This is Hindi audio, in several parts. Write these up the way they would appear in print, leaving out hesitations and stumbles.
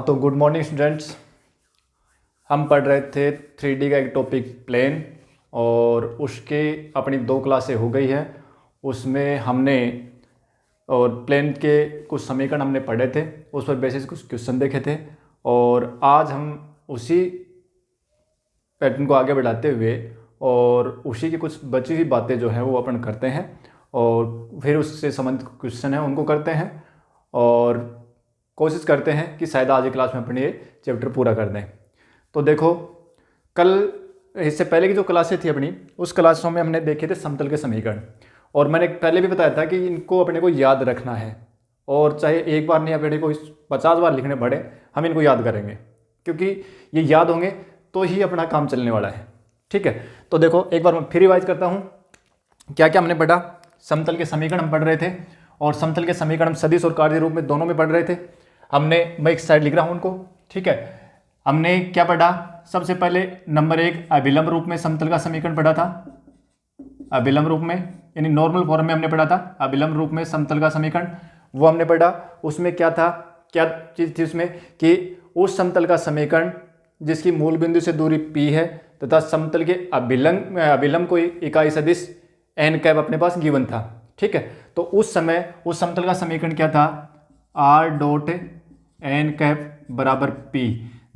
तो गुड मॉर्निंग स्टूडेंट्स। हम पढ़ रहे थे 3D का एक टॉपिक प्लेन, और उसके अपनी 2 क्लासें हो गई है। उसमें हमने और प्लेन के कुछ समीकरण हमने पढ़े थे, उस पर बेसिस कुछ क्वेश्चन देखे थे। और आज हम उसी पैटर्न को आगे बढ़ाते हुए और उसी की कुछ बची हुई बातें जो हैं वो अपन करते हैं, और फिर उससे संबंधित क्वेश्चन हैं उनको करते हैं, और कोशिश करते हैं कि शायद आज की क्लास में अपन ये चैप्टर पूरा कर दें। तो देखो, कल इससे पहले की जो क्लासें थी अपनी, उस क्लासों में हमने देखे थे समतल के समीकरण, और मैंने पहले भी बताया था कि इनको अपने को याद रखना है, और चाहे एक बार नहीं अपने को 50 बार लिखने पड़े, हम इनको याद करेंगे, क्योंकि ये याद होंगे तो ही अपना काम चलने वाला है। ठीक है, तो देखो एक बार मैं फिर रिवाइज करता हूँ क्या क्या हमने पढ़ा। समतल के समीकरण हम पढ़ रहे थे, और समतल के समीकरण हम सदिश और कार्य रूप में दोनों में पढ़ रहे थे। मैं एक साइड लिख रहा हूँ उनको। ठीक है, हमने क्या पढ़ा? सबसे पहले नंबर 1 अभिलंब रूप में समतल का समीकरण पढ़ा था। अभिलंब रूप में यानी नॉर्मल फॉर्म में हमने पढ़ा था अभिलंब रूप में समतल का समीकरण, वो हमने पढ़ा। उसमें क्या था, क्या चीज़ थी उसमें कि उस समतल का समीकरण जिसकी मूल बिंदु से दूरी p है तथा समतल के अभिलंब कोई इकाई सदिश n कैप अपने पास गिवन था। ठीक है, तो उस समय उस समतल का समीकरण क्या था? r डॉट n कैप बराबर p,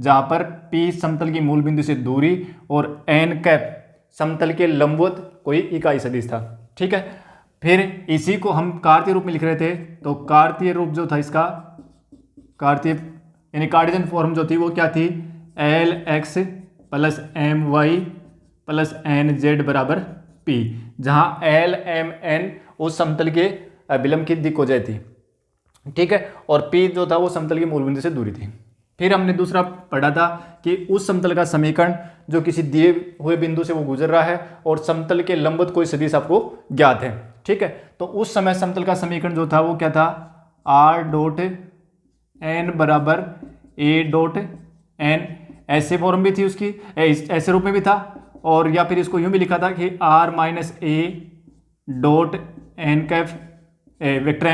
जहाँ पर p समतल की मूल बिंदु से दूरी और n कैप समतल के लंबवत कोई इकाई सदिश था। ठीक है, फिर इसी को हम कार्तीय रूप में लिख रहे थे, तो कार्तीय रूप जो था इसका, कार्तीय यानी कार्टेशियन फॉर्म जो थी वो क्या थी? Lx plus My plus Nz बराबर p, जहाँ L M N उस समतल के अभिलंब की दिक् हो जाती। ठीक है, और p जो था वो समतल की मूल बिंदु से दूरी थी। फिर हमने दूसरा पढ़ा था कि उस समतल का समीकरण जो किसी दिए हुए बिंदु से वो गुजर रहा है और समतल के लंबवत कोई सदिश आपको ज्ञात है। ठीक है, तो उस समय समतल का समीकरण जो था वो क्या था? r डॉट n बराबर a डॉट n, ऐसे फॉर्म भी थी उसकी, ऐसे रूप में भी था, और या फिर इसको यूं भी लिखा था कि r minus a dot n cap vector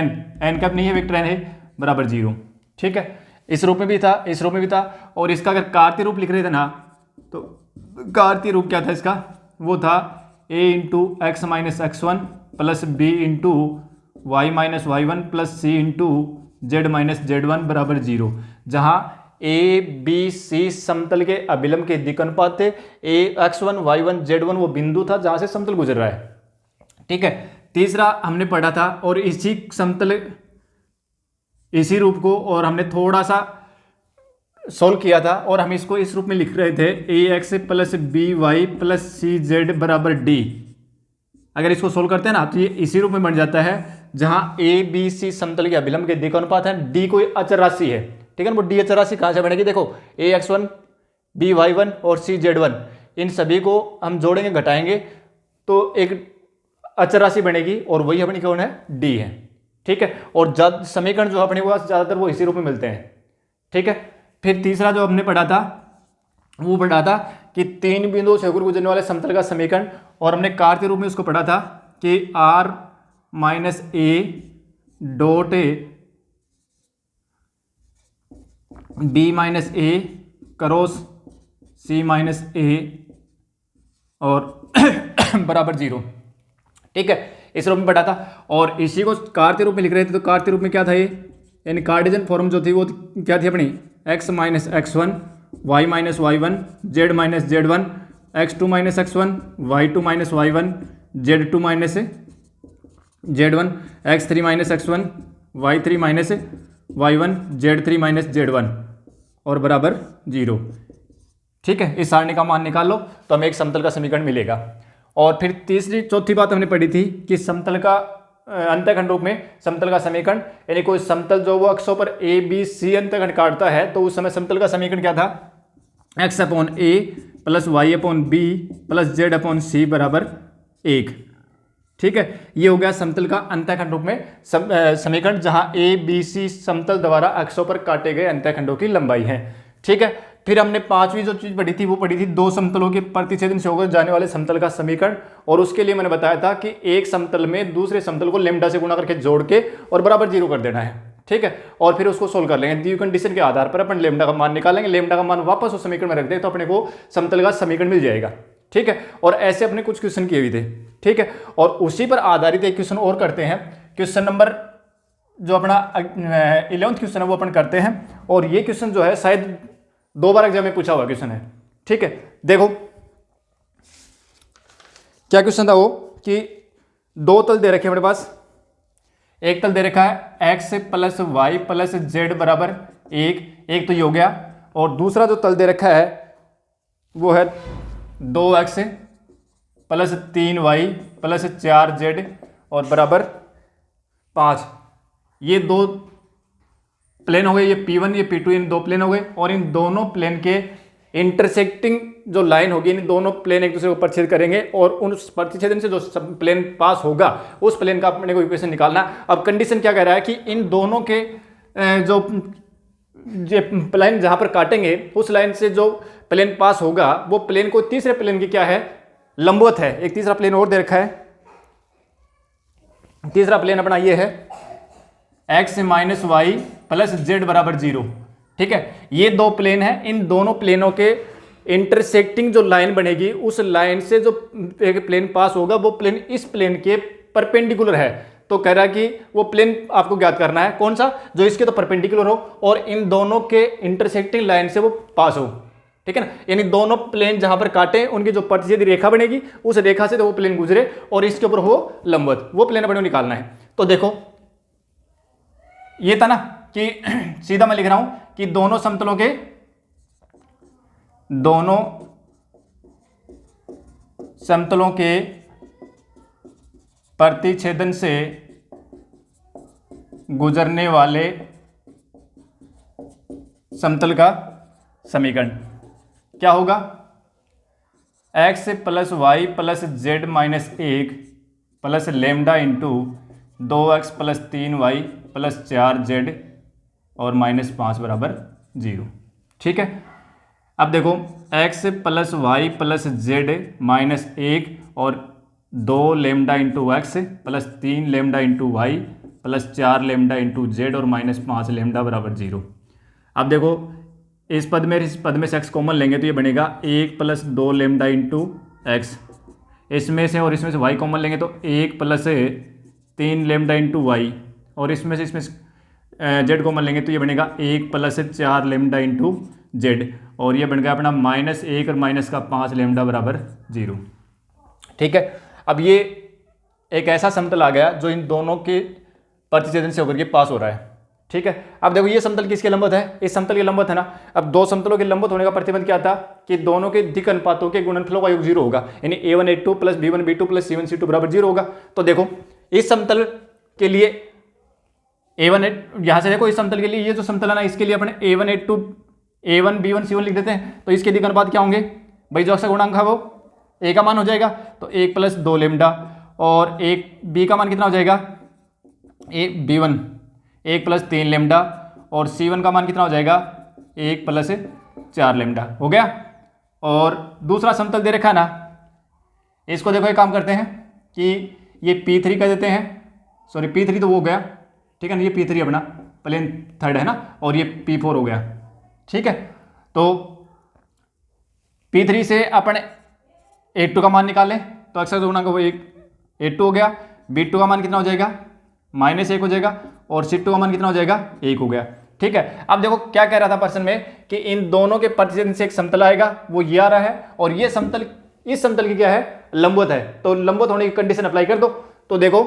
n cap नहीं है, वेक्टर n है, बराबर 0। ठीक है, इस रूप में भी था, इस रूप में भी था। और इसका अगर कार्तीय रूप लिख रहे थे ना, तो कार्तीय रूप क्या था इसका? वो था a into x minus x1 plus b into y minus y1 plus c into z minus z1 बराबर 0, जहाँ ए बी सी समतल के अभिलंब के दिक् अनुपात थे। x1 y1 z1 वो बिंदु था जहाँ से समतल गुजर रहा है। ठीक है, तीसरा हमने पढ़ा था, और इसी समतल इसी रूप को और हमने थोड़ा सा सोल्व किया था, और हम इसको इस रूप में लिख रहे थे a x plus b y plus c z बराबर डी। अगर इसको सोल्व करते हैं ना तो ये इसी रूप में बन जाता है, जहां ए बी सी समतल के अभिलंब के दिक् अनुपात है, डी कोई अचर राशि है। ठीक है ना, वो डी अचर राशि कहां से बनेगी? देखो ए x1 बी y1 और सी z1, इन सभी को हम जोड़ेंगे घटाएंगे तो एक अचर राशि बनेगी, और वही अपनी कौन है? डी है। ठीक है, और समीकरण जो अपने पास ज्यादातर वो इसी रूप में मिलते हैं। ठीक है, फिर तीसरा जो हमने पढ़ा था वो पढ़ा था कि 3 बिंदुओं से होकर गुजरने वाले समतल का समीकरण, और हमने कार्तीय रूप में उसको पढ़ा था कि r minus a dot b minus a cross c minus a और बराबर 0। ठीक है, इस रूप में पढ़ा था, और इसी को कार्तीय रूप में लिख रहे थे, तो कार्तीय रूप में क्या था ये? यानी कार्टेशियन फॉर्म जो थी वो क्या थी अपनी? x minus x1 y minus y1 z minus z1 x2 minus x1 y2 minus y1 z2 minus z1 x3 minus x1 y3 minus y1 z3 minus z1 और बराबर 0। ठीक है, इस सारणी का मान निकाल लो तो हमें एक समतल का समीकरण मिलेगा। और फिर चौथी बात हमने पढ़ी थी कि समतल का अंतःखंड रूप में समतल का समीकरण, यानी कोई समतल जो वो अक्षों पर ए बी सी अंतःखंड काटता है, तो उस समय समतल का समीकरण क्या था? x upon a plus y upon b plus z upon c बराबर 1। ठीक है, ये हो गया समतल का अंतःखंड रूप में समीकरण, जहां ए बी सी समतल द्वारा अक्षों पर काटे गए अंतःखंडों की लंबाई है। ठीक है, फिर हमने पांचवी जो चीज पढ़ी थी वो पढ़ी थी 2 समतलों के प्रतिच्छेदन से होकर जाने वाले समतल का समीकरण, और उसके लिए मैंने बताया था कि एक समतल में दूसरे समतल को लेमडा से गुणा करके जोड़ के और बराबर 0 कर देना है। ठीक है, और फिर उसको सोल्व कर लेंगे। दी कंडीशन के आधार पर अपन लेमडा का मान निकालेंगे, लेमडा का मान वापस उस समीकरण में रख दें तो अपने को समतल का समीकरण मिल जाएगा। ठीक है, और ऐसे अपने कुछ क्वेश्चन किए हुए थे। ठीक है, और उसी पर आधारित एक क्वेश्चन और करते हैं। क्वेश्चन नंबर जो अपना 11वां क्वेश्चन है वो अपन करते हैं, और ये क्वेश्चन जो है शायद 2 बार एग्जाम में पूछा हुआ क्वेश्चन है। ठीक है, देखो क्या क्वेश्चन था वो कि 2 तल दे रखे हैं हमारे पास। एक तल दे रखा है x + y + z बराबर 1, एक तो ये हो गया, और दूसरा जो तल दे रखा है वो है 2x + 3y + 4z और बराबर 5। ये 2 प्लेन हो गए, ये P1 ये P2, इन 2 प्लेन हो गए, और इन दोनों प्लेन के इंटरसेक्टिंग जो लाइन होगी, इन दोनों प्लेन एक दूसरे को प्रतिच्छेद करेंगे, और उस प्रतिच्छेदन से जो प्लेन पास होगा उस प्लेन का अपने को इक्वेशन निकालना। अब कंडीशन क्या कह रहा है कि इन दोनों के जो प्लेन जहां पर काटेंगे उस लाइन से जो प्लेन पास होगा वो प्लेन को तीसरे प्लेन की क्या है, लंबवत है। एक तीसरा प्लेन और दे रखा है, तीसरा प्लेन अपना ये है x - y + z बराबर 0। ठीक है, ये 2 प्लेन है, इन दोनों प्लेनों के इंटरसेक्टिंग जो लाइन बनेगी उस लाइन से जो एक प्लेन पास होगा वो प्लेन इस प्लेन के परपेंडिकुलर है। तो कह रहा है कि वो प्लेन आपको ज्ञात करना है, कौन सा, जो इसके तो परपेंडिकुलर हो और इन दोनों के इंटरसेक्टिंग लाइन से वो पास हो। ठीक है ना, यानी दोनों प्लेन जहां पर काटे उनकी जो प्रतिच्छेदी रेखा बनेगी उस रेखा से तो वो प्लेन गुजरे और इसके ऊपर हो लंबवत, वो प्लेन अपने को निकालना है। तो देखो ये था ना कि सीधा मैं लिख रहा हूं कि दोनों समतलों के प्रतिच्छेदन से गुजरने वाले समतल का समीकरण क्या होगा, x + y + z - 1 plus lambda into 2x + 3y + 4z और -5 बराबर 0। ठीक है, अब देखो x + y + z - 1 और 2 lambda into x + 3 lambda into y + 4 lambda into z और -5 लेमडा बराबर 0। अब देखो इस पद में से x कॉमन लेंगे तो ये बनेगा 1 + 2 लेमडा इंटू x, इसमें से और इसमें से y कॉमन लेंगे तो 1 + 3 लेमडा इंटू y, और इसमें से z कॉमन लेंगे तो ये बनेगा 1 + 4 लेमडा इंटू z, और ये बन गया अपना -1 और -5 लेमडा बराबर 0। ठीक है, अब ये एक ऐसा समतल आ गया जो इन दोनों के प्रतिच्छेदन से होकर के पास हो रहा है। ठीक है, अब देखो ये समतल किसके लंबवत है, इस समतल के लंबवत है ना। अब 2 समतलों के लंबवत होने का प्रतिबंध क्या था कि दोनों के दिक् अनुपातों के गुणनफलों का योग 0 होगा, यानी a1 a2 + b1 b2 + c1 c2 बराबर 0 होगा। तो देखो इस समतल के लिए a1 यहां से देखो इस समतल के लिए ये जो समतल है ना इसके लिए अपने a1 a2 a1 b1 c1 लिख देते हैं। तो इसके दिक् अनुपात क्या होंगे भाई, जो अक्षर गुणांक है वो a का मान हो जाएगा तो 1 + 2 लेमडा, और एक b का मान कितना हो जाएगा b1 1 + 3 लेमडा, और c1 का मान कितना हो जाएगा 1 + 4 लेमडा हो गया। और दूसरा समतल दे रखा है ना, इसको देखो एक काम करते हैं कि ये P3 कह देते हैं, सॉरी P3 तो वो हो गया, ठीक है ना, ये P3 अपना प्लेन थर्ड है ना, और ये P4 हो गया। ठीक है, तो P3 से अपन A2 का मान निकालें तो अक्षर गुणांक वो 1 A2 हो गया, B2 का मान कितना हो जाएगा -1 हो जाएगा, और C2 का मान कितना हो जाएगा 1 हो गया। ठीक है, अब देखो क्या कह रहा था प्रश्न में कि इन दोनों के प्रतिच्छेदन से एक समतल आएगा, वो ये आ रहा है, और ये समतल इस समतल की क्या है, लंबवत है। तो लंबवत होने की कंडीशन अप्लाई कर दो। तो देखो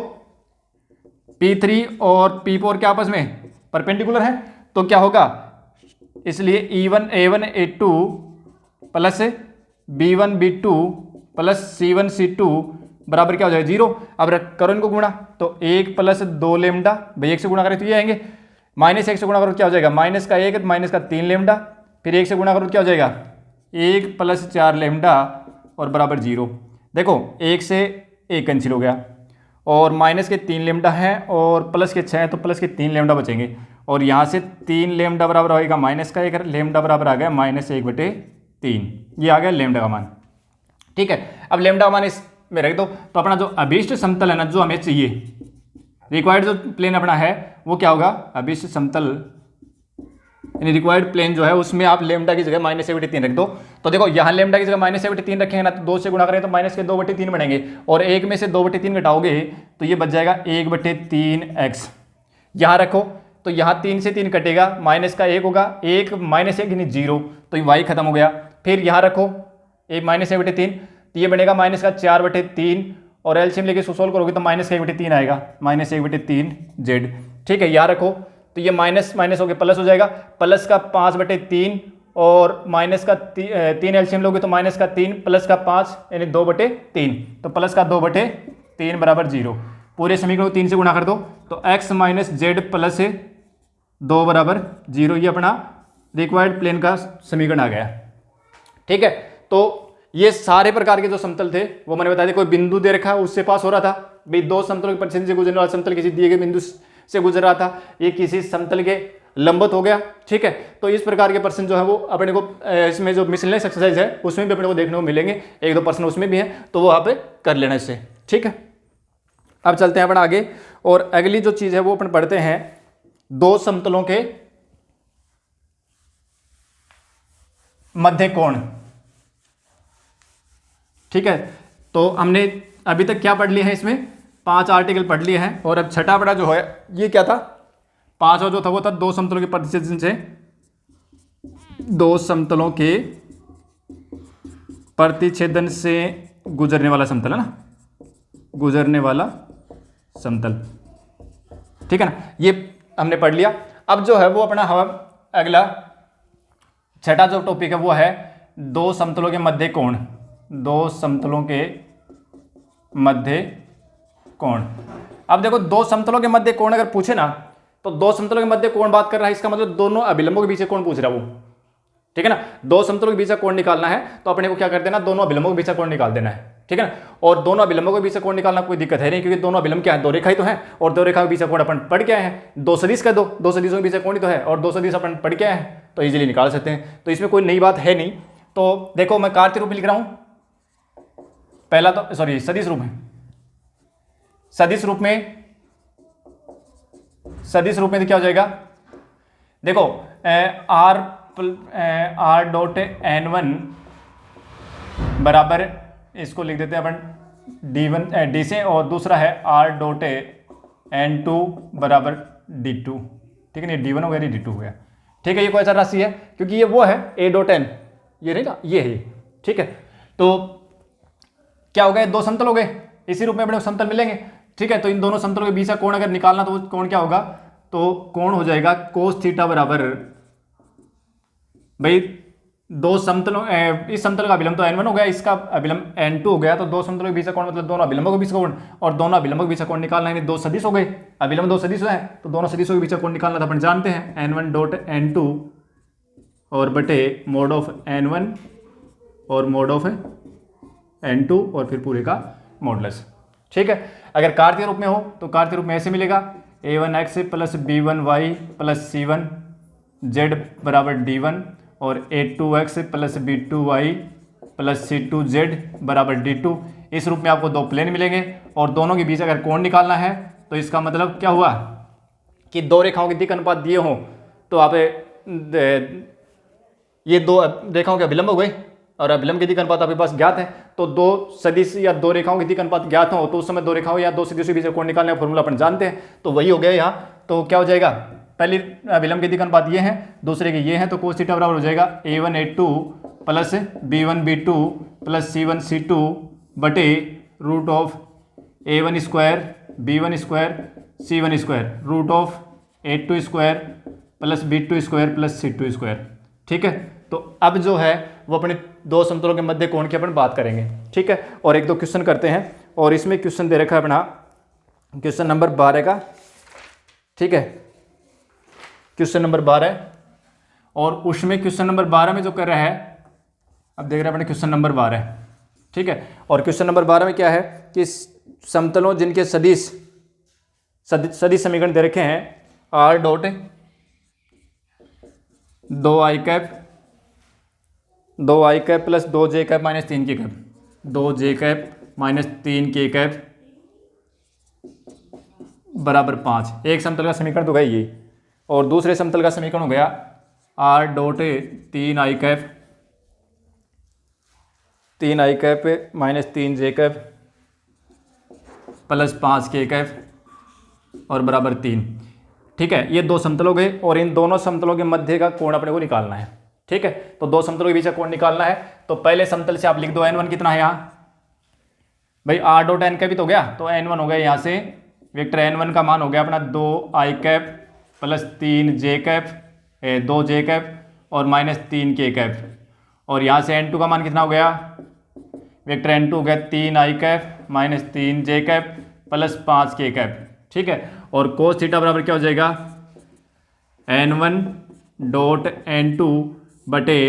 P3 और P4 के आपस में परपेंडिकुलर है, तो क्या होगा, इसलिए a1 a2 plus b1 b2 plus c1 c2 बराबर क्या हो जाएगा 0। अब करो इनको गुणा, तो 1 + 2 लेमडा, भाई 1 से गुणा करें तो ये आएंगे, -1 से गुणा करो क्या हो जाएगा -1 का 3 लेमडा, फिर 1 से गुणा करो क्या हो जाएगा 1 + 4 लेमडा और बराबर 0। देखो 1 से 1 कैंसिल हो गया, और माइनस के 3 लेमडा है और प्लस के 6 है, तो प्लस के 3 लेमडा बचेंगे, और यहाँ से 3 लेमडा बराबर होएगा -1 लेमडा बराबर आ गया -1/3, ये आ गया लेमडा का मान। ठीक है, अब लेमडा का मान इस में रख दो, तो अपना जो अभीष्ट समतल है ना, जो हमें चाहिए रिक्वायर्ड जो प्लेन अपना है वो क्या होगा, अभिष्ट समतल यानी रिक्वायर्ड प्लेन जो है उसमें आप लेमडा की जगह -1/3 रख दो। तो देखो यहाँ लेमडा की जगह -1/3 रखेंगे ना, तो 2 से गुणा करें तो -2/3 बनेंगे, और 1 में से 2/3 घटाओगे तो ये बच जाएगा 1/3x। यहाँ रखो तो यहाँ 3 से 3 कटेगा, माइनस का 1 होगा, 1 -1 यानी 0, तो ये y खत्म हो गया। फिर यहाँ रखो एक -1/3, तो ये बनेगा -4/3, और एलसीएम लेके इसको सोल्व करोगे तो -1/3 आएगा, -1/3z। ठीक है, यहाँ रखो तो ये माइनस माइनस हो गया प्लस हो जाएगा, प्लस का 5/3 और माइनस का 3 एलसीएम लोगे तो माइनस का 3 प्लस का 5 यानी 2/3, तो प्लस का 2/3 बराबर 0। पूरे समीकरण को 3 से गुणा कर दो तो x - z प्लस 2 बराबर 0, ये अपना रिक्वायर्ड प्लेन का समीकरण आ गया। ठीक है, तो ये सारे प्रकार के जो समतल थे वो मैंने बता दिया। कोई बिंदु दे रखा है उससे पास हो रहा था भाई, दो समतलों के परिच्छेद से गुजरने वाला समतल किसी दिए गए बिंदु से गुजर रहा था, ये किसी समतल के लंबवत हो गया। ठीक है, तो इस प्रकार के प्रश्न जो है वो अपने को इसमें जो मिसलेनियस एक्सरसाइज है उसमें भी अपने को देखने को मिलेंगे, 1-2 प्रश्न उसमें भी हैं, तो वो वहाँ पे कर लेना इससे। ठीक है, अब चलते हैं अपन आगे, और अगली जो चीज़ है वो अपन पढ़ते हैं दो समतलों के मध्य कोण। ठीक है, तो हमने अभी तक क्या पढ़ लिया है, इसमें 5 आर्टिकल पढ़ लिए हैं, और अब छठा बड़ा जो है ये क्या था, 5वां जो था वो था दो समतलों के प्रतिच्छेदन से, दो समतलों के प्रतिच्छेदन से गुजरने वाला समतल है ना, गुजरने वाला समतल। ठीक है ना, ये हमने पढ़ लिया। अब जो है वो अपना हम अगला छठा जो टॉपिक है वो है दो समतलों के मध्य कोण, दो समतलों के मध्य कोण। अब देखो दो समतलों के मध्य कोण अगर पूछे ना, तो दो समतलों के मध्य कोण बात कर रहा है, इसका मतलब दोनों अभिलंबों के बीच का कोण पूछ रहा है वो। ठीक है ना, दो समतलों के बीच का कोण निकालना है तो अपने को क्या कर देना, दोनों अभिलंबों के बीच का कोण निकाल देना है। ठीक है ना, और दोनों अभिलंबों के बीच का कोण निकालना कोई दिक्कत है नहीं, क्योंकि दोनों अभिलंब क्या है, दो रेखाएं तो हैं, और दो रेखाओं के बीच का कोण अपन पढ़ के आए हैं। दो सदिश का दो सदिशों के बीच का कोण ही तो है, और दो सदिश अपन पढ़ के आए हैं, तो इजीली निकाल सकते हैं, तो इसमें कोई नई बात है नहीं। तो देखो मैं कार्तीय रूप में लिख रहा हूं, पहला तो सॉरी सदिश रूप में, सदिश रूप में, सदिश रूप में तो क्या हो जाएगा, देखो r डॉट n1 बराबर, इसको लिख देते हैं अपन d1 d से, और दूसरा है r डॉट n2 बराबर d2। ठीक है ना, d1 हो गया, d2 हो गया। ठीक है, ये कोई ऐसा राशि है क्योंकि ये वो है a डॉट n, ये नहीं ना, ये है। ठीक है, तो क्या हो गए, दो समतल हो गए, इसी रूप में अपने समतल मिलेंगे। ठीक है, तो इन दोनों समतलों के बीच का कोण अगर निकालना तो वो कोण क्या होगा, तो कोण हो जाएगा कोस थीटा बराबर, भाई दो समतलों, इस समतल का अभिलंब तो n1 हो गया, इसका अभिलंब n2 हो गया, तो दो समतलों के बीच का कोण मतलब दोनों अभिलंबों के बीच का कोण, और दोनों अभिलंबों के बीच का कोण निकालना है, दो सदिश हो गए, अभिलंब दो सदिश है, तो दोनों सदिशों के बीच का कोण निकालना था अपन जानते हैं n1 डॉट n2 और बटे मोड ऑफ n1 और मोड ऑफ n2 और फिर पूरे का मॉडुलस। ठीक है, अगर कार्तीय रूप में हो तो कार्तीय रूप में ऐसे मिलेगा a1x plus b1y plus c1z बराबर d1, और a2x plus b2y plus c2z बराबर d2। इस रूप में आपको दो प्लेन मिलेंगे, और दोनों के बीच अगर कोण निकालना है तो इसका मतलब क्या हुआ कि दो रेखाओं के दिक् अनुपात दिए हों तो आप ये दो रेखाओं के अभिलंब हो गए, और अभिलंब के दिक् अनुपात आपके पास ज्ञात है, तो दो सदिश या दो रेखाओं के दिक् अनुपात ज्ञात हो तो उस समय दो रेखाओं या दो सदिशों के बीच कोण निकालने का फॉर्मूला अपन जानते हैं, तो वही हो गया यहाँ। तो क्या हो जाएगा, पहली अभिलंब के दिक् अनुपात ये हैं, दूसरे के ये हैं, तो कोस थीटा बराबर हो जाएगा a1 a2 plus b1 b2 plus c1 c2 बटे root of a1 square b1 square c1 square root of a2 square plus b2 square plus c2 square. ठीक है, तो अब जो है वो अपने दो समतलों के मध्य कोण की अपन बात करेंगे। ठीक है, और एक दो क्वेश्चन करते हैं, और इसमें क्वेश्चन दे रखा है अपना क्वेश्चन नंबर 12 का। ठीक है, क्वेश्चन नंबर 12, और उसमें क्वेश्चन नंबर 12 में जो कर रहा है, अब देख रहे हैं अपने क्वेश्चन नंबर 12। ठीक है, और क्वेश्चन नंबर 12 में क्या है कि समतलों जिनके सदिश समीकरण दे रखे हैं r dot 2i cap plus 2j cap minus 3k cap, 2j cap minus 3k cap बराबर 5। एक समतल का समीकरण तो गया ये, और दूसरे समतल का समीकरण हो गया R dot 3 minus 3 j plus 5 k और बराबर 3। ठीक है, ये दो समतल हो गए और इन दोनों समतलों के मध्य का कोण अपने को निकालना है। ठीक है, तो दो समतलों के बीच का कोण निकालना है। तो पहले समतल से आप लिख दो n1 कितना है यहाँ भाई, आर डॉट एन कैप ही तो गया, तो n1 हो गया यहाँ से वेक्टर n1 का मान हो गया अपना 2i प्लस 3j 2j और माइनस 3k। और यहाँ से n2 का मान कितना हो गया, वेक्टर n2 हो गया 3i minus 3j plus 5k। ठीक है, और कोस थीटा बराबर क्या हो जाएगा, n1 डॉट n2 बटे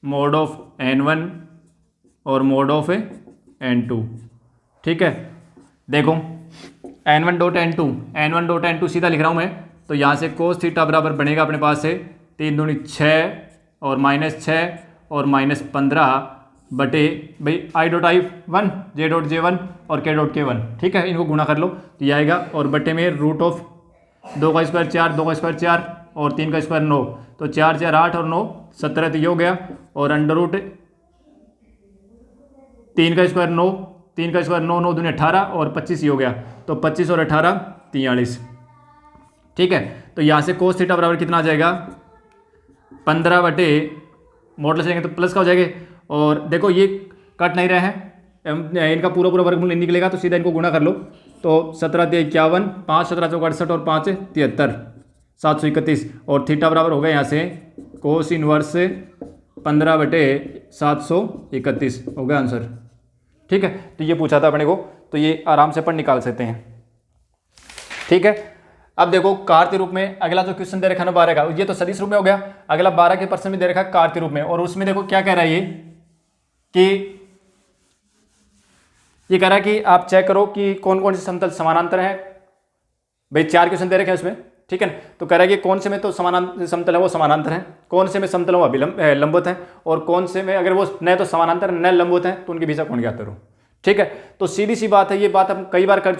मोड ऑफ n1 और मोड ऑफ n2। ठीक है, देखो n1 डॉट n2 सीधा लिख रहा हूँ मैं, तो यहाँ से कोस थीटा बराबर बनेगा अपने पास से 3 दूनी 6 और माइनस 6 और माइनस 15 बटे भाई i dot i1 j dot j1 और k डॉट k1। ठीक है, इनको गुणा कर लो तो ये आएगा, और बटे में रूट ऑफ 2 का स्क्वायर 4, 2 का स्क्वायर 4 और 3 का स्क्वायर 9, तो 4 4 8 और 9 17, तो ये हो गया। और अंडर रूट 3 का स्क्वायर 9, 3 का स्क्वायर 9, 9 दूनी 18 और 25 ये हो गया, तो 25 और 18 43। ठीक है, तो यहाँ से कोस थीटा बराबर कितना आ जाएगा, 15 बटे मॉडल से लेंगे तो प्लस का हो जाएगा। और देखो ये कट नहीं रहे हैं, इनका पूरा पूरा वर्गमूल नहीं निकलेगा, तो सीधा इनको गुणा कर लो, तो 17 × 51, 5 17 × 68 और 5 73, 731। और थीटा बराबर हो गया यहाँ से कोस इनवर्स 15 बटे 731 हो गया आंसर। ठीक है, तो ये पूछा था अपने को, तो ये आराम से अपन निकाल सकते हैं। ठीक है, अब देखो कार्तीय रूप में अगला जो क्वेश्चन दे रखा है 12 का, ये तो सदिश रूप में हो गया, अगला 12 के प्रश्न में दे रखा है कार्तीय रूप में, और उसमें देखो क्या कह रहा है ये कह रहा है कि आप चेक करो कि कौन कौन से समतल समानांतर है। भाई 4 क्वेश्चन दे रखे हैं उसमें, ठीक है ना, तो कह रहा है कि कौन से में तो समानांतर समतल है वो समानांतर है, कौन से में समतल है वो अभिलंब लंबवत है, और कौन से में अगर वो न तो समानांतर न लंबवत है तो उनके बीच का कोण ज्ञात करो। ठीक है, तो सीधी सी बात है, ये बात हम कई बार कर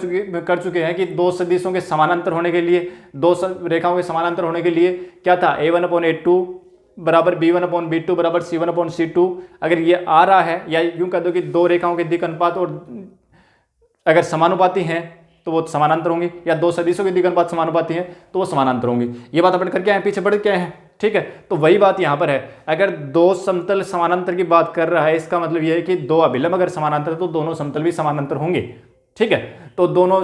चुके हैं कि दो सदिशों के समानांतर होने के लिए, दो रेखाओं के समानांतर होने के लिए क्या था, a1/a2 बराबर b1/b2 बराबर c1/c2। अगर ये आ रहा है, या यूं कह दो कि दो रेखाओं के दिक् अनुपात और अगर समानुपाती हैं तो वो समानांतर होंगी, या दो सदिशों के दिक् अनुपात समानुपाती हैं तो वो समानांतर होंगी। ये बात अपन करके आए, पीछे बढ़ के आए हैं। ठीक है, तो वही बात यहाँ पर है, अगर दो समतल समानांतर की बात कर रहा है, इसका मतलब यह है कि दो अभिलंब अगर समानांतर है तो दोनों समतल भी समानांतर होंगे। ठीक है, तो दोनों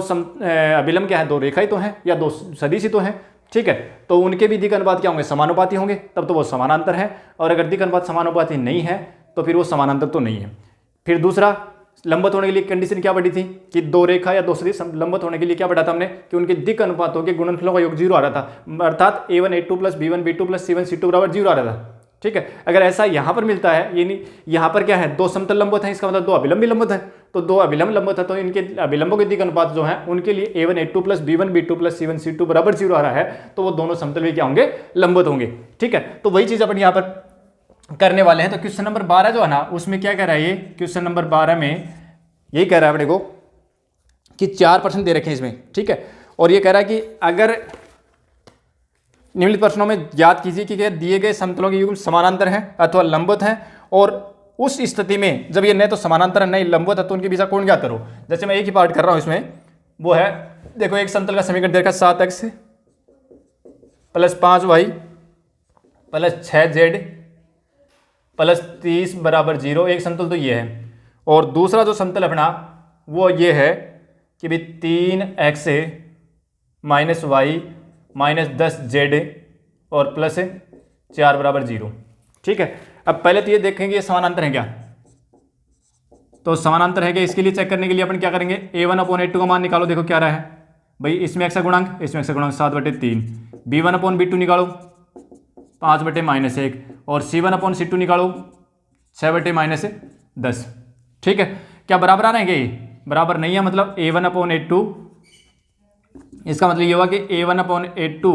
अभिलंब क्या है, दो रेखा ही तो हैं या दो सदिश ही तो हैं। ठीक है, तो उनके भी दिक् अनुपात क्या होंगे, समानुपाती होंगे, तब तो वो समानांतर है। और अगर दिक् अनुपात समानुपाती नहीं है तो फिर वो समानांतर तो नहीं है। फिर दूसरा, लंबवत होने के लिए कंडीशन क्या बढ़ी थी कि दो रेखा या दो सदिश लंबवत होने के लिए क्या बढ़ा था हमने, कि उनके दिक् अनुपातों के गुणनफलों का योग 0 आ रहा था, अर्थात a1a2 plus b1b2 plus c1c2 बराबर 0 आ रहा था। ठीक है, अगर ऐसा यहाँ पर मिलता है, ये नहीं, यहाँ पर क्या है, दो समतल लंबवत हैं, इसका मतलब दो अभिलंब भी लंबवत है, तो दो अभिलंब लंबवत है, तो इनके अभिलंबों के दिक् अनुपात जो है उनके लिए a1a2 plus b1b2 plus c1c2 बराबर 0 आ रहा है, तो वो दोनों समतल भी क्या होंगे, लंबवत होंगे। ठीक है, तो वही चीज अपन यहाँ पर करने वाले हैं। तो क्वेश्चन नंबर 12 जो है ना, उसमें क्या कह रहा है, ये क्वेश्चन नंबर 12 में यही कह रहा है अपने को कि 4 प्रश्न दे रखे हैं इसमें। ठीक है, और ये कह रहा है कि अगर निम्नलिखित प्रश्नों में याद कीजिए कि दिए गए समतलों के युग्म समानांतर हैं अथवा लंबवत हैं, और उस स्थिति में जब ये न तो समानांतर है नहीं लंबवत है तो उनके बीच का कोण ज्ञात करो। जैसे मैं एक ही पार्ट कर रहा हूं इसमें, वो है देखो, एक समतल का समीकरण देखा 7x plus 5y plus 6z plus 30 बराबर 0, एक समतल तो ये है। और दूसरा जो समतल अपना वो ये है कि भी 3x minus Y minus 10z और प्लस 4 बराबर 0। ठीक है, अब पहले तो ये देखेंगे ये समानांतर है क्या, तो समानांतर है क्या, इसके लिए चेक करने के लिए अपन क्या करेंगे, a1/a2 का मान निकालो। देखो क्या रहा है भाई, इसमें x का गुणांक, इसमें x का गुणांक 7/3, b1/b2 निकालो 5/-1 और c1/c2 निकालो 6/-10। ठीक है, क्या बराबर आ रहे हैं क्या, ये बराबर नहीं है, मतलब a1/a2, इसका मतलब ये हुआ कि a1/a2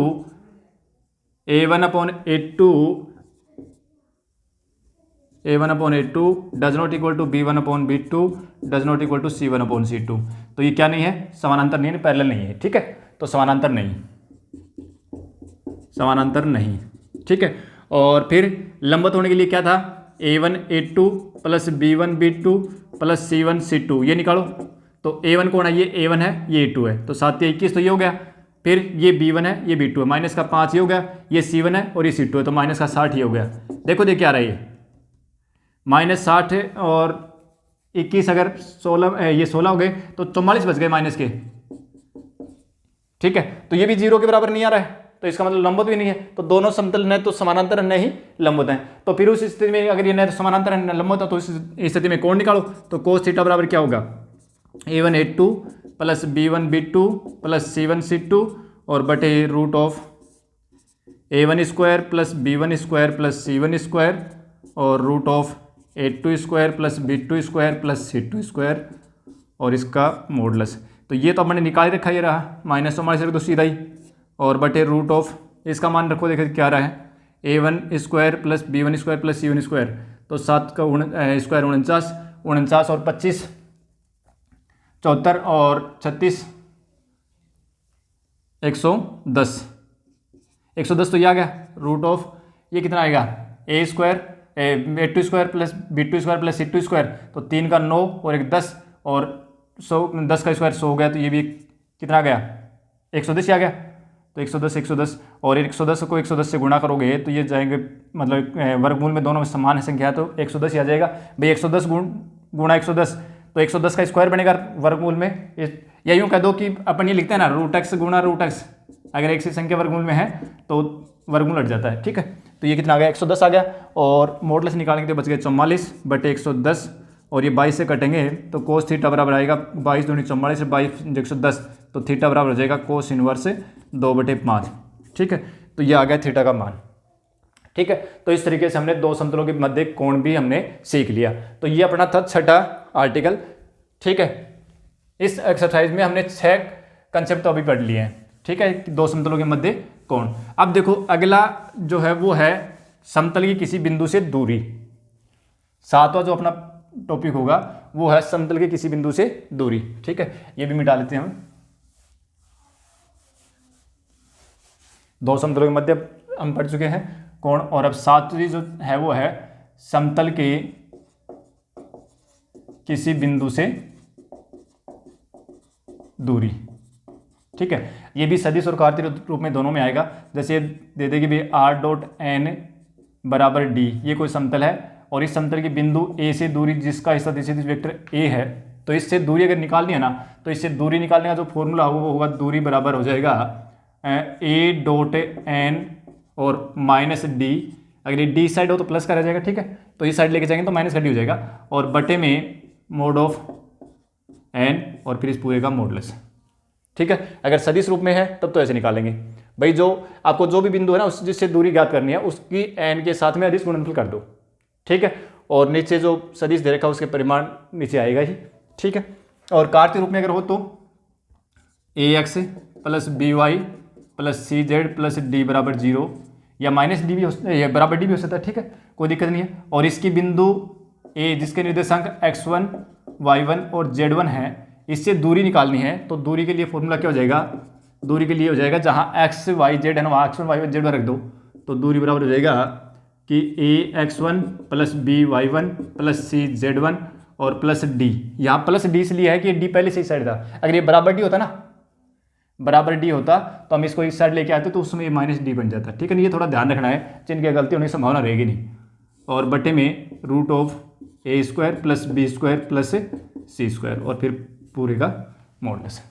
does not equal to b1/b2 does not equal to c1/c2, तो ये क्या नहीं है, समानांतर नहीं है, पैरेलल नहीं है। ठीक है, तो समानांतर नहीं, समानांतर नहीं। ठीक है, और फिर लंबवत होने के लिए क्या था, A1 A2 plus B1 B2 plus C1 C2, ये निकालो। तो A1 कौन है, ये A1 है, ये A2 है, तो 7 या 21 तो ये हो गया। फिर ये B1 है, ये B2 है, माइनस का 5 ये हो गया, ये C1 है और ये C2 है, तो माइनस का 60 ये हो गया। देखो देख क्या रहा है, ये -60 है और 21 अगर 16 ये 16 हो गए तो 44 बच गए माइनस के। ठीक है, तो ये भी 0 के बराबर नहीं आ रहा है, तो इसका मतलब लंबवत भी नहीं है। तो दोनों समतल न तो समानांतर न ही लंबवत हैं। तो फिर उस स्थिति में अगर ये न तो समानांतर न लंबवत है तो इस स्थिति में कोण निकालो। तो cos थीटा बराबर क्या होगा, A1 A2 plus B1 B2 plus C1 C2 और बटे root of A1 square plus B1 square plus C1 square और root of A2 square plus B2 square plus C2 square और इसका मॉडुलस। तो ये तो अपने निकाल रखा, ये रहा माइनस तो हमारे तो सीधा ही, और बटे रूट ऑफ इसका मान रखो, देखो क्या रहा है, A1 square plus B1 square plus C1 square, तो 7 का स्क्वायर 49, 49 और 25 74 और 36 110, 110 तो ये आ गया। रूट ऑफ ये कितना आएगा, A square A2 square plus B2 square plus C2 square, तो 3 का 9 और 1 10 और 100 10 का स्क्वायर 100 हो गया, तो ये भी कितना आ गया, 110 आ गया। तो 110 110 और 110 को 110 से गुणा करोगे तो ये जाएंगे, मतलब वर्गमूल में दोनों में समान संख्या है तो 110 ही आ जाएगा भाई। 110 गुणा 110 तो 110 का स्क्वायर बनेगा वर्गमूल में, या यूँ कह दो कि अपन ये लिखते हैं ना रूट एक्स गुणा रूट एक्स, अगर एक सी संख्या वर्गमूल में है तो वर्गमूल हट जाता है। ठीक है, तो ये कितना आ गया, 110 आ गया। और मॉडुलस निकालेंगे तो बच गए 44 बटे 110 और ये 22 से कटेंगे तो कोस थीटा बराबर आएगा 22 दूनी 44 से 22 110, तो थीटा बराबर हो जाएगा कोस इनवर्स 2/5। ठीक है, तो ये आ गया थीटा का मान। ठीक है, तो इस तरीके से हमने दो समतलों के मध्य कोण भी हमने सीख लिया। तो ये अपना था छठा आर्टिकल। ठीक है, इस एक्सरसाइज में हमने 6 कंसेप्ट तो अभी पढ़ लिए हैं। ठीक है, दो समतलों के मध्य कोण। अब देखो अगला जो है वो है समतल की किसी बिंदु से दूरी। 7वां जो अपना टॉपिक होगा वो है समतल के किसी बिंदु से दूरी। ठीक है, ये भी मिटा लेते हैं हम। दो समतलों के मध्य हम पढ़ चुके हैं कोण, और अब 7वीं जो है वो है समतल के किसी बिंदु से दूरी। ठीक है, ये भी सदिश और कार्तीय रूप में दोनों में आएगा। जैसे दे देगी भी r.n बराबर d, ये कोई समतल है और इस समतल की बिंदु A से दूरी जिसका सदिश वेक्टर A है, तो इससे दूरी अगर निकालनी है ना तो इससे दूरी निकालने का जो फॉर्मूला होगा वो होगा दूरी बराबर हो जाएगा A.n और माइनस d। अगर ये d साइड हो तो प्लस का रह जाएगा। ठीक है, तो इस साइड लेके जाएंगे तो माइनस का d हो जाएगा, और बटे में मोड ऑफ n और फिर इस पूरे का मॉडुलस। ठीक है, अगर सदिश रूप में है तब तो ऐसे निकालेंगे भाई, जो आपको जो भी बिंदु है ना उस जिससे दूरी ज्ञात करनी है उसकी n के साथ में अदिश गुणनफल कर दो। ठीक है, और नीचे जो सदिश दे रखा है उसके परिमाण नीचे आएगा ही। ठीक है, और कार्तीय रूप में अगर हो तो ax plus by plus cz plus d बराबर 0 या माइनस डी भी हो, बराबर डी भी हो सकता है। ठीक है, कोई दिक्कत नहीं है। और इसकी बिंदु a जिसके निर्देशांक x1 y1 और z1 है, इससे दूरी निकालनी है तो दूरी के लिए फॉर्मूला क्या हो जाएगा, दूरी के लिए हो जाएगा जहाँ x y z है ना वहाँ x1 y1 z1 रख दो, तो दूरी बराबर हो जाएगा कि ax1 plus by1 plus cz1 और प्लस d। यहाँ प्लस d इसलिए है कि d पहले से इस साइड था। अगर ये बराबर d होता ना, बराबर d होता तो हम इसको इस साइड लेके आते तो उसमें माइनस d बन जाता। ठीक है, ये थोड़ा ध्यान रखना है, जिनकी गलती होने की संभावना रहेगी नहीं। और बटे में root of a square plus b square plus c square और फिर पूरे का मॉडुलस।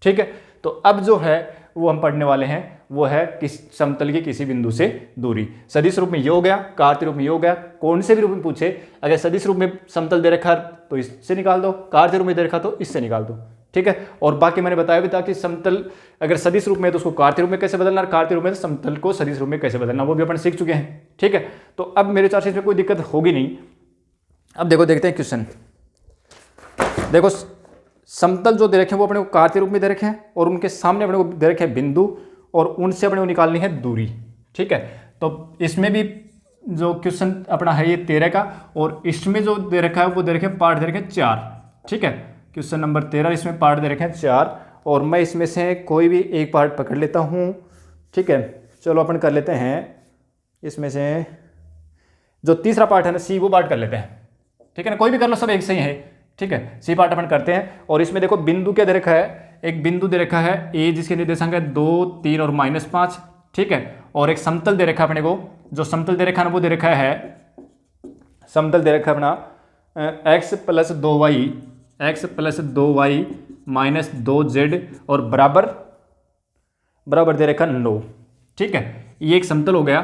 ठीक है, तो अब जो है वो हम पढ़ने वाले हैं वो है किस समतल की किसी बिंदु से दूरी। सदिश रूप में ये हो गया, कार्तीय रूप में ये हो गया। कौन से भी रूप में पूछे, अगर सदिश रूप में समतल दे रखा तो इससे निकाल दो, कार्तीय रूप में दे रखा तो इससे निकाल दो। ठीक है, और बाकी मैंने बताया भी था कि समतल अगर सदिश रूप में तो उसको कार्तीय रूप में कैसे बदलना, कार्तीय रूप में तो समतल को सदिश रूप में कैसे बदलना, वो भी अपन सीख चुके हैं। ठीक है, तो अब मेरे चार्ट में कोई दिक्कत होगी नहीं। अब देखो देखते हैं क्वेश्चन। देखो समतल जो दे रखे हैं वो अपने को कार्तीय रूप में दे रखे हैं और उनके सामने अपने को दे रखे हैं बिंदु और उनसे अपने को निकालनी है दूरी। ठीक है, तो इसमें भी जो क्वेश्चन अपना है ये 13 का, और इसमें जो दे रखा है वो दे रखे हैं पार्ट दे रखे हैं 4। ठीक है, क्वेश्चन नंबर 13 इसमें पार्ट दे रखे हैं 4 और मैं इसमें से कोई भी एक पार्ट पकड़ लेता हूँ। ठीक है, चलो अपन कर लेते हैं इसमें से जो तीसरा पार्ट है ना सी, वो पार्ट कर लेते हैं। ठीक है ना, कोई भी कर लो, सब एक सही है। ठीक है, सी पार्ट अपन करते हैं। और इसमें देखो बिंदु क्या दे रखा है, एक बिंदु दे रखा है ए जिसके निर्देशांक है 2, 3 और -5। ठीक है, और एक समतल दे रखा है अपने को, जो समतल दे रखा है ना वो दे रखा है, समतल दे रखा है अपना x + 2y, x + 2y - 2z और बराबर दे रखा 9। ठीक है, ये एक समतल हो गया।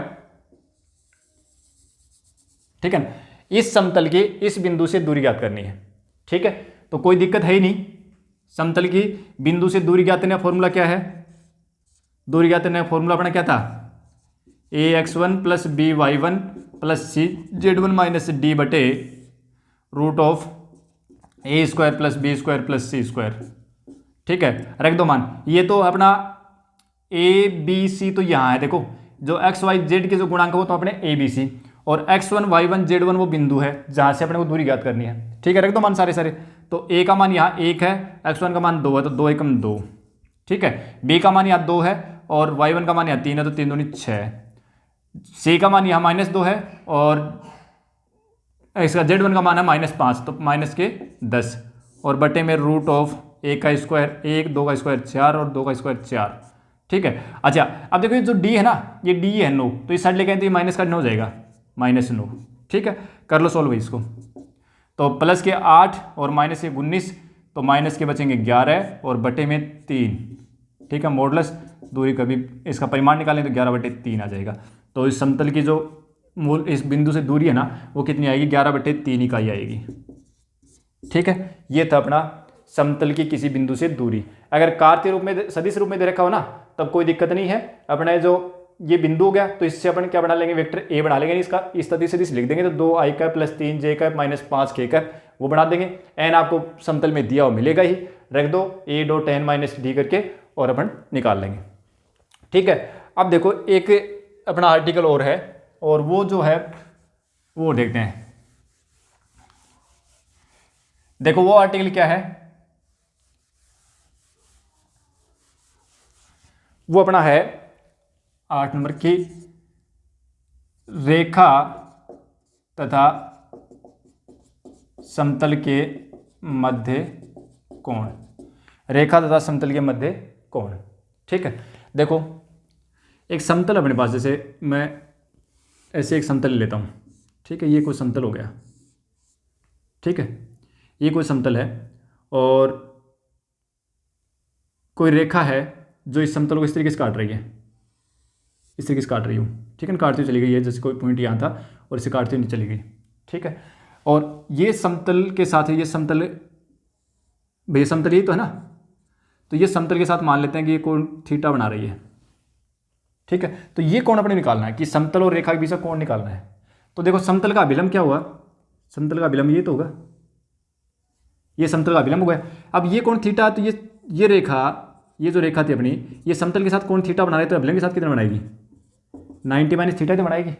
ठीक है ना, इस समतल की इस बिंदु से दूरी ज्ञात करनी है। ठीक है, तो कोई दिक्कत है ही नहीं। समतल की बिंदु से दूरी ज्ञात करने का फॉर्मूला क्या है, दूरी ज्ञात करने का फॉर्मूला अपना क्या था, ax1 + by1 + cz1 - d बटे √a² + b² + c²। ठीक है, रख दो मान। ये तो अपना ए बी सी तो यहाँ है, देखो जो एक्स वाई जेड के जो गुणांक वो तो अपने ए बी सी, और x1 y1 z1 वो बिंदु है जहाँ से अपने को दूरी ज्ञात करनी है। ठीक है, रख दो मान सारे सारे। तो a का मान यहाँ 1 है, x1 का मान 2 है तो 2 एकम 2। ठीक है, b का मान यहाँ 2 है और y1 का मान यहाँ 3 है तो 3 दूनी 6। c का मान यहाँ -2 है और इसका z1 का मान है -5 तो -10 और बटे में √1 का स्क्वायर 1, 2 का स्क्वायर 4 और 2 का स्क्वायर 4। ठीक है, अच्छा अब देखो ये जो d है ना, ये d है 9, तो इस साइड लेके आए तो ये माइनस का 9 हो जाएगा, -9। ठीक है, कर लो सॉल्व इसको। तो प्लस के 8 और माइनस के 19, तो माइनस के बचेंगे 11 और बटे में 3। ठीक है, मॉडुलस दूरी कभी इसका परिमाण निकालें तो 11/3 आ जाएगा। तो इस समतल की जो मूल इस बिंदु से दूरी है ना वो कितनी आएगी, 11/3 इकाई आएगी। ठीक है, ये था अपना समतल की किसी बिंदु से दूरी। अगर कार्तीय रूप में सदिश रूप में दे रखा हो ना तब कोई दिक्कत नहीं है। अपने जो ये बिंदु हो गया तो इससे अपन क्या बना लेंगे, वेक्टर ए बना लेंगे, इसका इस सदिश लिख देंगे तो 2i + 3j - 5k वो बना देंगे। एन आपको समतल में दिया हो मिलेगा ही, रख दो a.n - d करके और अपन निकाल लेंगे। ठीक है, अब देखो एक अपना आर्टिकल और है और वो जो है वो देखते हैं। देखो वो आर्टिकल क्या है, वो अपना है 8 नंबर की, रेखा तथा समतल के मध्य कोण, रेखा तथा समतल के मध्य कोण। ठीक है, देखो एक समतल अपने पास, जैसे मैं ऐसे एक समतल लेता हूँ। ठीक है, ये कोई समतल हो गया। ठीक है, ये कोई समतल है और कोई रेखा है जो इस समतल को इस तरीके से काट रही है, इस तरीके से काट रही हूँ। ठीक है, काटती हुई चली गई है, जैसे कोई पॉइंट यहाँ था और इसे काटती हुई चली गई। ठीक है, और ये समतल के साथ ये समतल, भैया समतल ये तो है ना, तो ये समतल के साथ मान लेते हैं कि ये कोण थीटा बना रही है। ठीक है, तो ये कोण अपने निकालना है कि समतल और रेखा के बीच का कोण निकालना है। तो देखो समतल का अभिलंब क्या हुआ, समतल का अभिलंब ये तो होगा, ये समतल का अभिलंब हो गया। अब ये कोण थीटा, तो ये रेखा, ये जो रेखा थी अपनी, ये समतल के साथ कोण थीटा बना रही है तो अभिलंब के साथ कितना बनाएगी, 90 - थीटा तो बनाएगी।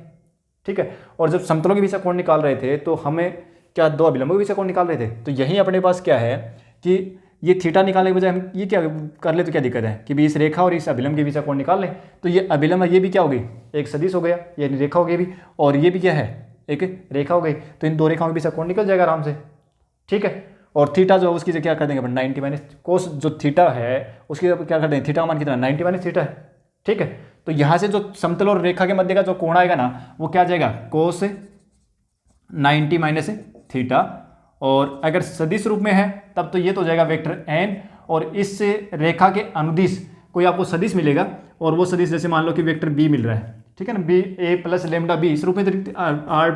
ठीक है, और जब समतलों के बीच का कोण निकाल रहे थे तो हमें क्या दो अभिलंबों के बीच का कोण निकाल रहे थे, तो यहीं अपने पास क्या है कि ये थीटा निकालने के बजाय हम ये क्या कर ले तो क्या दिक्कत है कि भी इस रेखा और इस अभिलंब के बीच का कोण निकाल लें। तो ये अभिलंब है, ये भी क्या हो गई, एक सदिश हो गया, ये रेखा हो गई भी, और ये भी क्या है, एक रेखा हो गई। तो इन दो रेखाओं के बीच का कोण निकल जाएगा आराम से। ठीक है, और थीटा जो है उसकी जगह क्या कर देंगे अपन 90 - कोस, जो थीटा है उसकी जगह क्या कर देंगे, थीटा का मान कितना 90 - थीटा है। ठीक है, तो यहाँ से जो समतल और रेखा के मध्य का जो कोण आएगा ना वो क्या आ जाएगा, कोस 90 - थीटा। और अगर सदिश रूप में है तब तो ये तो हो जाएगा वेक्टर एन, और इस रेखा के अनुदिश कोई आपको सदिश मिलेगा और वो सदिश जैसे मान लो कि वेक्टर बी मिल रहा है। ठीक है ना, बी a + λb, इस रूप में तो लिखते r =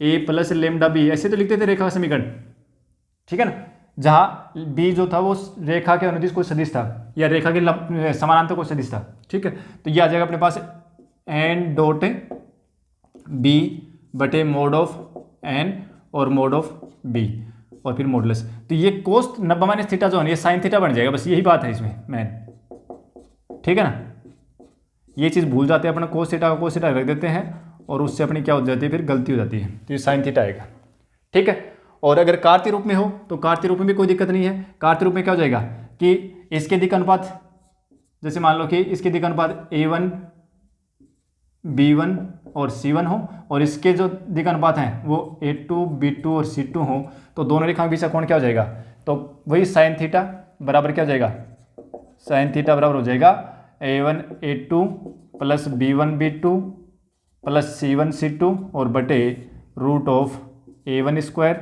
a + λb, ऐसे तो लिखते थे रेखा का समीकरण। ठीक है ना, जहाँ b जो था वो रेखा के अनुदिश कोई सदिश था या रेखा के समानांतर कोई सदिश था। ठीक है, तो ये आ जाएगा अपने पास n.b बटे mod ऑफ n और mod ऑफ b और फिर मॉडुलस। तो ये कोस 90 - थीटा जो है ये साइन थीटा बन जाएगा, बस यही बात है इसमें मैन। ठीक है ना, ये चीज़ भूल जाते हैं अपना, कोस थीटा का कोस थीटा रख देते हैं और उससे अपनी क्या हो जाती है, फिर गलती हो जाती है, तो ये साइन थीटा आएगा। ठीक है, और अगर कार्तीय रूप में हो तो कार्तीय रूप में भी कोई दिक्कत नहीं है। कार्तीय रूप में क्या हो जाएगा, कि इसके दिक् अनुपात, जैसे मान लो कि इसके दिक् अनुपात A1 B1 और C1 हो और इसके जो दिक् अनुपात हैं वो A2 B2 और C2 हो, तो दोनों रेखाओं के बीच का कोण क्या हो जाएगा? तो वही साइन थीटा बराबर क्या हो जाएगा? साइन थीटा बराबर हो जाएगा A1 A2 plus B1 B2 plus C1 C2 और बटे root of A1 square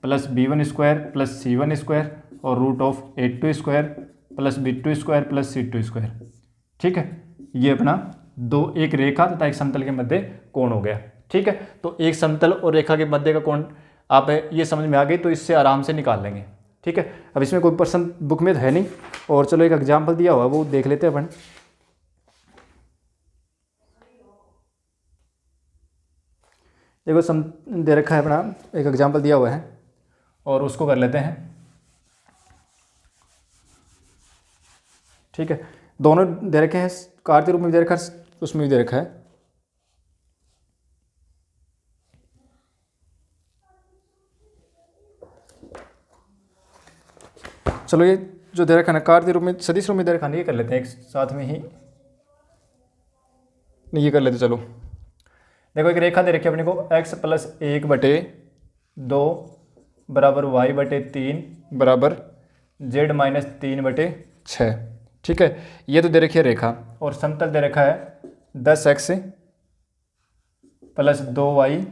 plus B1 square plus C1 square और root of A2 square plus B2 square plus C2 square. ठीक है, ये अपना एक रेखा तथा एक समतल के मध्य कोण हो गया। ठीक है, तो एक समतल और रेखा के मध्य का कोण आप ये समझ में आ गई तो इससे आराम से निकाल लेंगे। ठीक है, अब इसमें कोई प्रश्न बुक में है नहीं, और चलो एक एग्जाम्पल दिया हुआ है वो देख लेते हैं अपन। देखो सम दे रखा है अपना, एक एग्जाम्पल दिया हुआ है और उसको कर लेते हैं। ठीक है, दोनों दे रखे हैं, कार्य रूप में दे रखा है, उसमें भी दे रखा है। चलो ये जो दे रखा है ना कार्य रूप में, सदिश रूप में दे रखा है, ये कर लेते हैं एक साथ में ही, नहीं ये कर लेते। चलो देखो एक रेखा दे रखी है अपने को x प्लस 1/2 बराबर y/3 बराबर z माइनस 3/6। ठीक है, ये तो दे रखी है रेखा, और समतल दे रखा है 10x प्लस 2y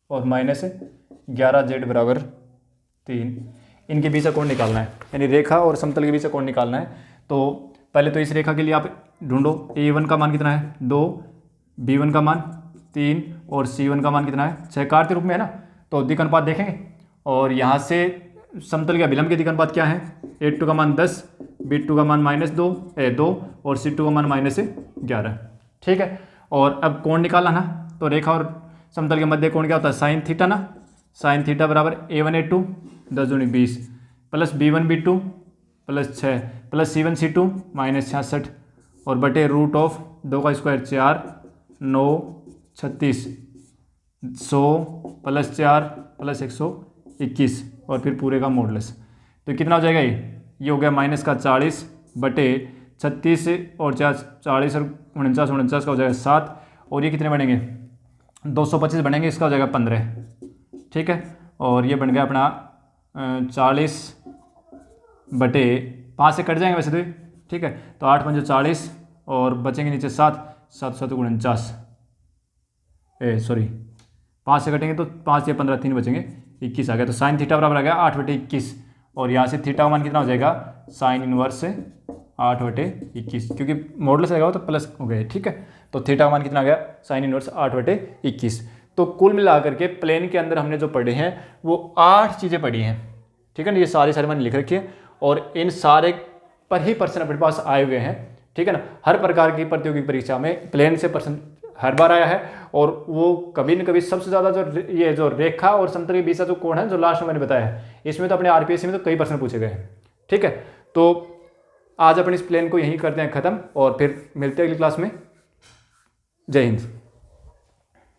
और माइनस 11z बराबर 3। इनके बीच का कोण निकालना है, यानी रेखा और समतल के बीच का कोण निकालना है। तो पहले तो इस रेखा के लिए आप ढूंढो A1 का मान कितना है 2, B1 का मान 3 और C1 का मान कितना है 6। कार्य रूप में है ना, तो दिक् अनुपात देखेंगे, और यहाँ से समतल के अभिलंब के दिक् अनुपात क्या है? A2 का मान 10, B2 का मान -2 और C2 का मान -11। ठीक है, और अब कोण निकालना ना, तो रेखा और समतल के मध्य कोण क्या होता है? साइन थीटा ना। साइन थीटा बराबर A1 A2 10 दूनी 20 plus B1 B2 plus 6 plus C1 C2 -66 और बटे रूट ऑफ 2 का स्क्वायर 4 9 36 100 प्लस 4 प्लस 121 और फिर पूरे का मॉडुलस। तो कितना हो जाएगा? ये हो गया -40 बटे 36 और 40 और 49 का हो जाएगा 7, और ये कितने बनेंगे? 225 बनेंगे, इसका हो जाएगा 15। ठीक है, और ये बन गया अपना 40 बटे 5 से कट जाएंगे वैसे तो। ठीक है, तो 8 पंजे 40 और बचेंगे नीचे 7 7 7 49 सॉरी 5 से कटेंगे तो 5 या 15 3 बचेंगे 21 आ गया। तो साइन थीटा बराबर आ गया 8/21, और यहाँ से थीटा का मान कितना हो जाएगा? साइन इनवर्स 8/21, क्योंकि मॉडुलस आएगा तो प्लस हो गए। ठीक है, तो थीटा का मान कितना आ गया? Sine inverse 8/21। तो कुल मिलाकर के प्लेन के अंदर हमने जो पढ़े हैं वो 8 चीज़ें पढ़ी हैं। ठीक है ना, ये सारे मैंने लिख रखी है, और इन सारे पर ही प्रश्न अपने पास आए हुए हैं। ठीक है ना, हर प्रकार की प्रतियोगी परीक्षा में प्लेन से प्रश्न हर बार आया है, और वो कभी न कभी सबसे ज़्यादा जो रेखा और समतल के बीच का जो कोण है, जो लास्ट में मैंने बताया है, इसमें तो अपने आरपीएससी में तो कई प्रश्न पूछे गए हैं। ठीक है, तो आज अपन इस प्लेन को यहीं करते हैं ख़त्म, और फिर मिलते हैं अगली क्लास में। जय हिंद।